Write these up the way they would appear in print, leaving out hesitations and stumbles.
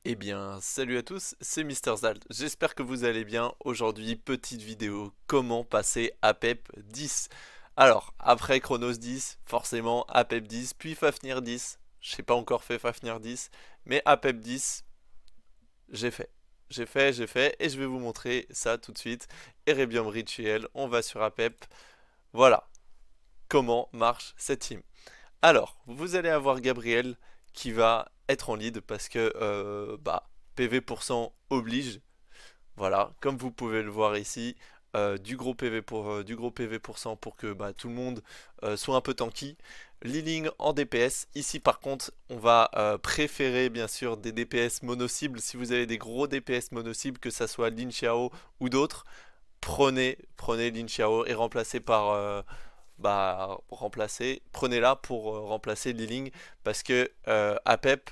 Eh bien, salut à tous, c'est Mister Zalt. J'espère que vous allez bien. Aujourd'hui, petite vidéo, comment passer à PEP 10. Alors, après Chronos 10, forcément à PEP 10, puis Fafnir 10. Je n'ai pas encore fait Fafnir 10, mais à PEP 10, j'ai fait. J'ai fait, et je vais vous montrer ça tout de suite. Erebium Rituel, on va sur APEP. Voilà, comment marche cette team. Alors, vous allez avoir Gabriel qui va être en lead parce que PV oblige. Voilà, comme vous pouvez le voir ici, du gros PV pour que tout le monde soit un peu tanky. Liling en DPS. Ici par contre, on va préférer bien sûr des DPS mono-cibles. Si vous avez des gros DPS mono-cibles, que ça soit Lin Xiao ou d'autres, prenez Lin Xiao et prenez-la pour remplacer Liling parce que à PEP,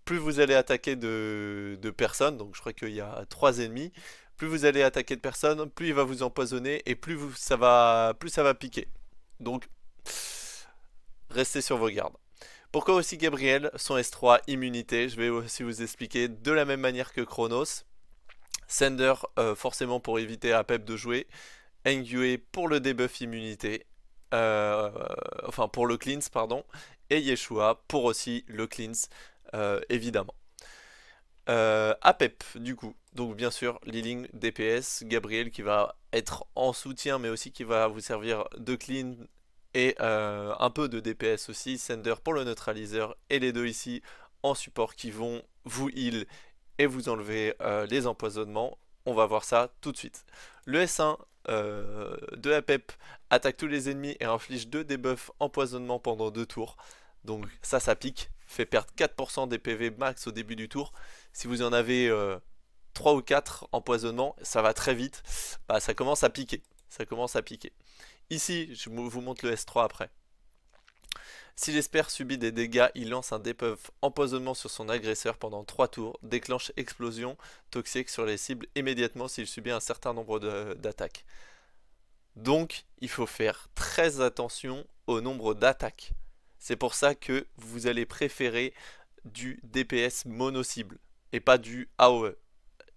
plus vous allez attaquer de personnes, donc je crois qu'il y a 3 ennemis, plus vous allez attaquer de personnes, plus il va vous empoisonner et plus ça va piquer. Donc restez sur vos gardes. Pourquoi aussi Gabriel, son S3 immunité, je vais aussi vous expliquer de la même manière que Chronos. Sender forcément pour éviter à PEP de jouer. Engue pour le debuff immunité, euh, enfin pour le cleanse pardon, et Yeshua pour aussi le cleanse évidemment. Apep du coup, donc bien sûr Liling DPS, Gabriel qui va être en soutien mais aussi qui va vous servir de clean et un peu de DPS aussi, Sender pour le neutraliseur et les deux ici en support qui vont vous heal et vous enlever les empoisonnements. On va voir ça tout de suite. Le S1 de Apep attaque tous les ennemis et inflige 2 debuffs empoisonnement pendant 2 tours. Donc ça pique, fait perdre 4% des PV max au début du tour. Si vous en avez 3 ou 4 empoisonnements, ça va très vite. Ça commence à piquer. Ça commence à piquer. Ici, je vous montre le S3 après. Si l'espère subit des dégâts, il lance un debuff empoisonnement sur son agresseur pendant 3 tours, déclenche explosion toxique sur les cibles immédiatement s'il subit un certain nombre d'attaques. Donc, il faut faire très attention au nombre d'attaques. C'est pour ça que vous allez préférer du DPS mono-cible et pas du AOE.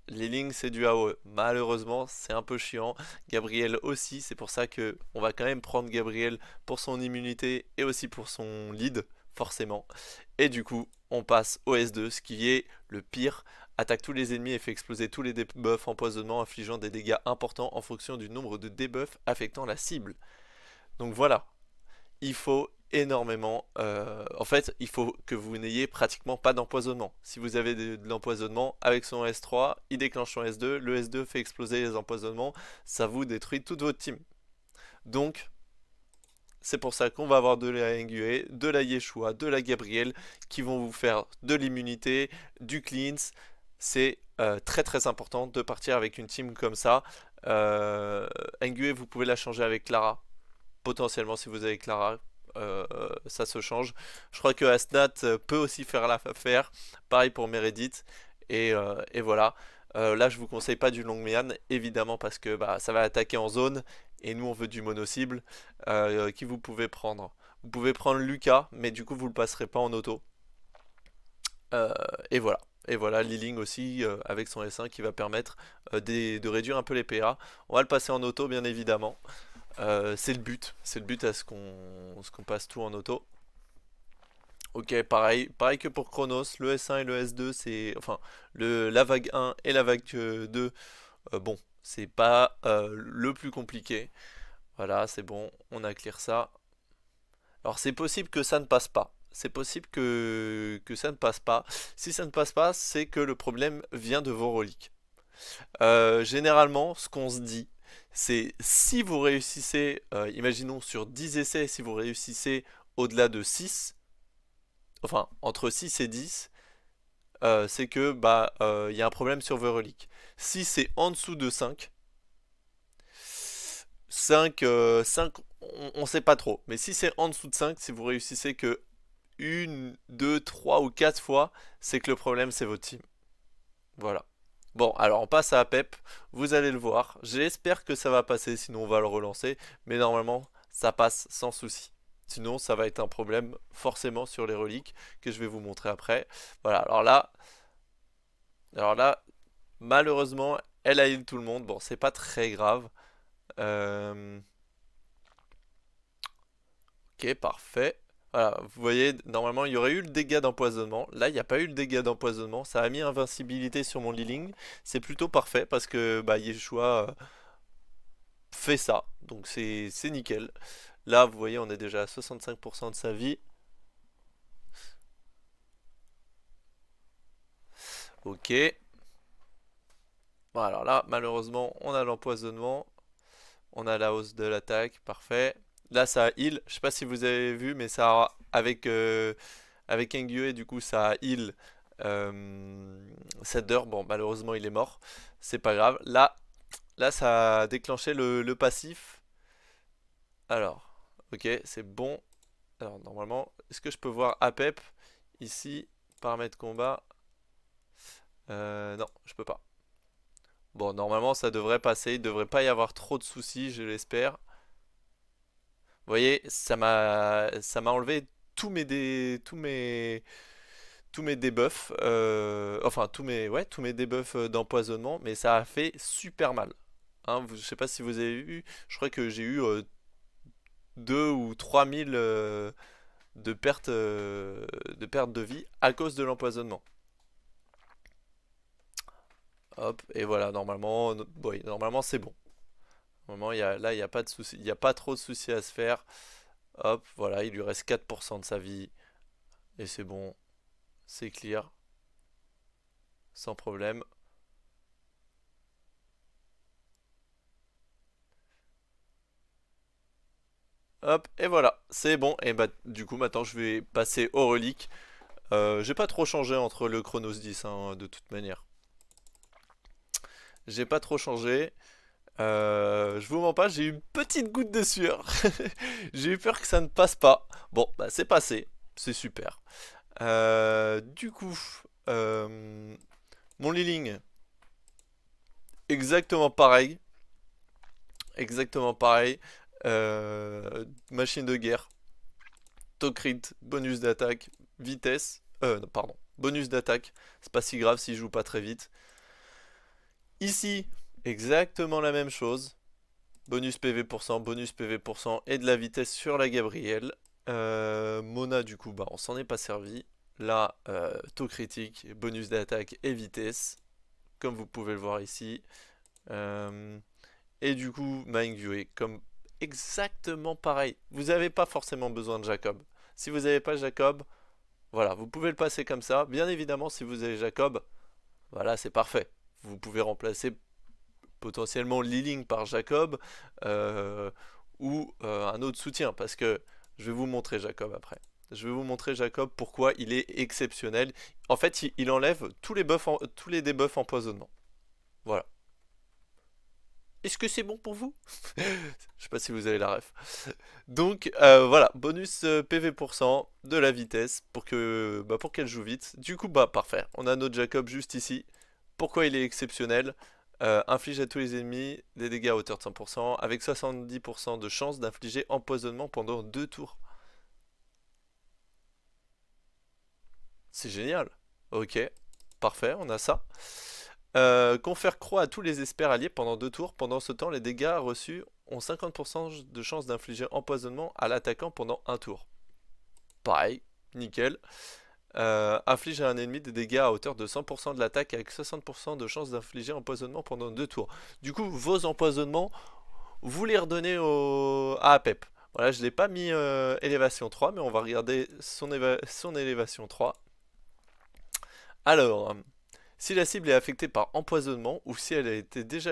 Les lignes, c'est du AOE. Malheureusement, c'est un peu chiant. Gabriel aussi, c'est pour ça que on va quand même prendre Gabriel pour son immunité et aussi pour son lead, forcément. Et du coup, on passe au S2, ce qui est le pire. Attaque tous les ennemis et fait exploser tous les debuffs empoisonnement, infligeant des dégâts importants en fonction du nombre de debuffs affectant la cible. Donc voilà, il faut énormément. En fait, il faut que vous n'ayez pratiquement pas d'empoisonnement. Si vous avez de l'empoisonnement, avec son S3, il déclenche son S2, le S2 fait exploser les empoisonnements, ça vous détruit toute votre team. Donc, c'est pour ça qu'on va avoir de la Engue, de la Yeshua, de la Gabriel, qui vont vous faire de l'immunité, du cleanse. C'est très très important de partir avec une team comme ça. Engue, vous pouvez la changer avec Clara, potentiellement si vous avez Clara, ça se change. Je crois que Asnat peut aussi faire l'affaire. Pareil pour Meredith. Et voilà. Là, je vous conseille pas du Longmian, évidemment, parce que ça va attaquer en zone. Et nous, on veut du mono-cible qui vous pouvez prendre. Vous pouvez prendre Lucas, mais du coup, vous le passerez pas en auto. Euh, et voilà. Et voilà, Liling aussi avec son S1 qui va permettre de réduire un peu les PA. On va le passer en auto, bien évidemment. C'est le but à ce qu'on passe tout en auto. Ok, pareil que pour Chronos, le S1 et le S2, enfin, la vague 1 et la vague 2, bon, c'est pas le plus compliqué. Voilà, c'est bon, on a clear ça. Alors c'est possible que ça ne passe pas. C'est possible que ça ne passe pas. Si ça ne passe pas, c'est que le problème vient de vos reliques. Généralement, ce qu'on se dit, c'est si vous réussissez, imaginons sur 10 essais, si vous réussissez au-delà de 6, enfin entre 6 et 10, c'est que il y a un problème sur vos reliques. Si c'est en dessous de 5, 5, on sait pas trop. Mais si c'est en dessous de 5, si vous réussissez que une, 2, 3 ou 4 fois, c'est que le problème c'est votre team. Voilà. Bon, alors on passe à Pep, vous allez le voir. J'espère que ça va passer, sinon on va le relancer. Mais normalement, ça passe sans souci. Sinon, ça va être un problème forcément sur les reliques que je vais vous montrer après. Voilà, alors là, Alors là, malheureusement, elle a heal tout le monde. Bon, c'est pas très grave. Euh, Ok, parfait. Voilà, vous voyez, normalement, il y aurait eu le dégât d'empoisonnement. Là, il n'y a pas eu le dégât d'empoisonnement. Ça a mis invincibilité sur mon Liling. C'est plutôt parfait parce que bah, Yeshua fait ça. Donc c'est nickel. Là, vous voyez, on est déjà à 65% de sa vie. Ok. Bon, alors là, malheureusement, on a l'empoisonnement. On a la hausse de l'attaque. Parfait. Là, ça heal. Je sais pas si vous avez vu, mais ça, avec Engue, du coup, ça heal Cedder. Bon, malheureusement, il est mort. C'est pas grave. Là, ça a déclenché le passif. Alors, ok, c'est bon. Alors, normalement, est-ce que je peux voir APEP ici, paramètres combat? Non, je peux pas. Bon, normalement, ça devrait passer. Il devrait pas y avoir trop de soucis, je l'espère. Vous voyez, ça m'a enlevé tous mes debuffs, enfin tous mes debuffs d'empoisonnement, mais ça a fait super mal. Hein, je sais pas si vous avez vu, je crois que j'ai eu 2 ou 3000 de pertes de vie à cause de l'empoisonnement. Hop, et voilà, normalement, oui, normalement c'est bon. Normalement, là, il n'y a pas de souci, il n'y a pas trop de soucis à se faire. Hop, voilà, il lui reste 4% de sa vie, et c'est bon, c'est clear, sans problème. Hop, et voilà, c'est bon. Et bah, du coup, maintenant, je vais passer aux reliques. J'ai pas trop changé entre le Chronos 10, hein, de toute manière. J'ai pas trop changé. Je vous mens pas, j'ai eu une petite goutte de sueur. J'ai eu peur que ça ne passe pas. Bon, bah, c'est passé. C'est super. Du coup, euh, mon Liling, exactement pareil. Exactement pareil. Machine de guerre. Tokrit, bonus d'attaque, vitesse. Non, pardon, bonus d'attaque. C'est pas si grave s'il joue pas très vite. Ici, exactement la même chose. Bonus PV bonus PV et de la vitesse sur la Gabrielle. Mona, du coup, bah, on s'en est pas servi. Là, taux critique, bonus d'attaque et vitesse, comme vous pouvez le voir ici. Euh, et du coup, Mind View comme exactement pareil. Vous n'avez pas forcément besoin de Jacob. Si vous n'avez pas Jacob, voilà, vous pouvez le passer comme ça. Bien évidemment, si vous avez Jacob, voilà, c'est parfait. Vous pouvez remplacer potentiellement Liling par Jacob euh, ou un autre soutien parce que je vais vous montrer Jacob après. Je vais vous montrer Jacob pourquoi il est exceptionnel. En fait, il enlève tous les debuffs empoisonnement. Voilà. Est-ce que c'est bon pour vous? Je sais pas si vous avez la ref. Donc voilà, bonus PV de la vitesse pour qu'elle joue vite. Du coup, bah parfait. On a notre Jacob juste ici. Pourquoi il est exceptionnel? Inflige à tous les ennemis des dégâts à hauteur de 100% avec 70% de chance d'infliger empoisonnement pendant 2 tours. C'est génial. Ok, parfait, on a ça. Confère croix à tous les experts alliés pendant 2 tours. Pendant ce temps, les dégâts reçus ont 50% de chance d'infliger empoisonnement à l'attaquant pendant un tour. Pareil, nickel. Inflige à un ennemi des dégâts à hauteur de 100% de l'attaque avec 60% de chance d'infliger empoisonnement pendant 2 tours. Du coup, vos empoisonnements, vous les redonnez à Apep. Voilà, je ne l'ai pas mis élévation 3, mais on va regarder son élévation 3. Alors, si la cible est affectée par empoisonnement ou si elle était déjà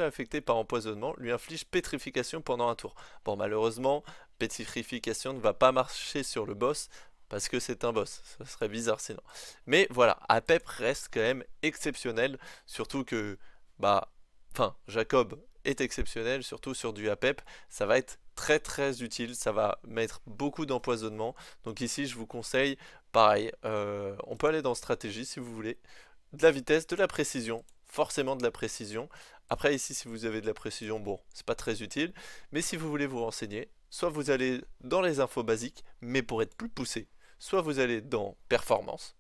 affectée par empoisonnement, lui inflige pétrification pendant un tour. Bon, malheureusement, pétrification ne va pas marcher sur le boss parce que c'est un boss. Ça serait bizarre sinon. Mais voilà, Apep reste quand même exceptionnel, surtout que, bah, enfin, Jacob est exceptionnel, surtout sur du Apep. Ça va être très très utile, ça va mettre beaucoup d'empoisonnement. Donc ici, je vous conseille pareil, on peut aller dans stratégie si vous voulez. De la vitesse, de la précision, forcément de la précision. Après ici si vous avez de la précision, bon, c'est pas très utile. Mais si vous voulez vous renseigner, soit vous allez dans les infos basiques, mais pour être plus poussé, soit vous allez dans performance.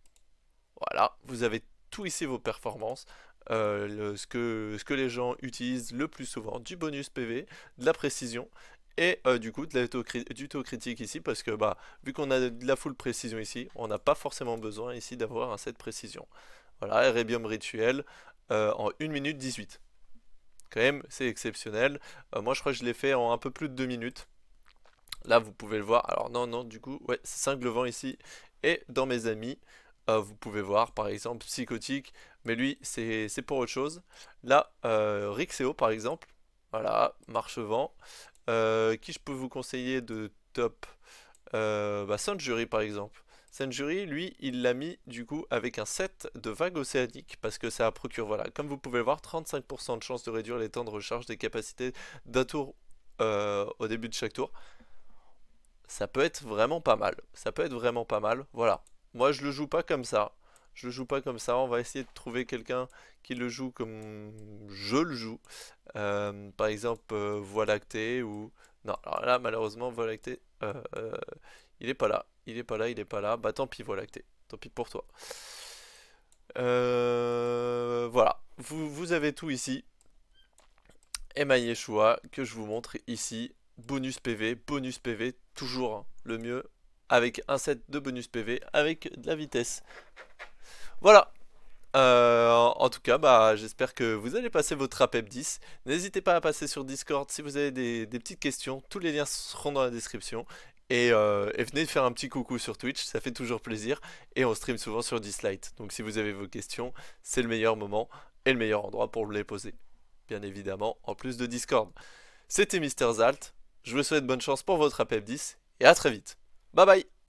Voilà, vous avez tout ici vos performances, ce que les gens utilisent le plus souvent, du bonus PV, de la précision et du coup du taux critique ici parce que bah vu qu'on a de la full précision ici, on n'a pas forcément besoin ici d'avoir un set précision. Voilà, Erebium rituel en 1 minute 18. Quand même, c'est exceptionnel. Moi je crois que je l'ai fait en un peu plus de 2 minutes. Là, vous pouvez le voir. Alors, non, non, du coup, ouais, c'est 5 levant ici. Et dans mes amis, vous pouvez voir, par exemple, Psychotique. Mais lui, c'est pour autre chose. Là, Rixeo, par exemple. Voilà, Marchevent. Qui je peux vous conseiller de top bah, Saint-Jury, par exemple. Saint-Jury, lui, il l'a mis, du coup, avec un set de vagues océaniques. Parce que ça procure, voilà, comme vous pouvez le voir, 35% de chance de réduire les temps de recharge des capacités d'un tour au début de chaque tour. Ça peut être vraiment pas mal. Ça peut être vraiment pas mal. Voilà. Moi, je le joue pas comme ça. Je le joue pas comme ça. On va essayer de trouver quelqu'un qui le joue comme je le joue. Par exemple, Voie lactée ou... Non, alors là, malheureusement, Voie lactée, il est pas là. Il est pas là, il est pas là. Bah tant pis, Voie lactée. Tant pis pour toi. Voilà. Vous avez tout ici. Emma Yeshua que je vous montre ici. Bonus PV, toujours hein, le mieux, avec un set de bonus PV, avec de la vitesse. Voilà. En tout cas, bah, j'espère que vous allez passer votre APEP 10. N'hésitez pas à passer sur Discord si vous avez des petites questions. Tous les liens seront dans la description. Et venez faire un petit coucou sur Twitch, ça fait toujours plaisir. Et on stream souvent sur Dislight. Donc si vous avez vos questions, c'est le meilleur moment et le meilleur endroit pour les poser. Bien évidemment, en plus de Discord. C'était Mister Zalt. Je vous souhaite bonne chance pour votre APEP 10 et à très vite. Bye bye.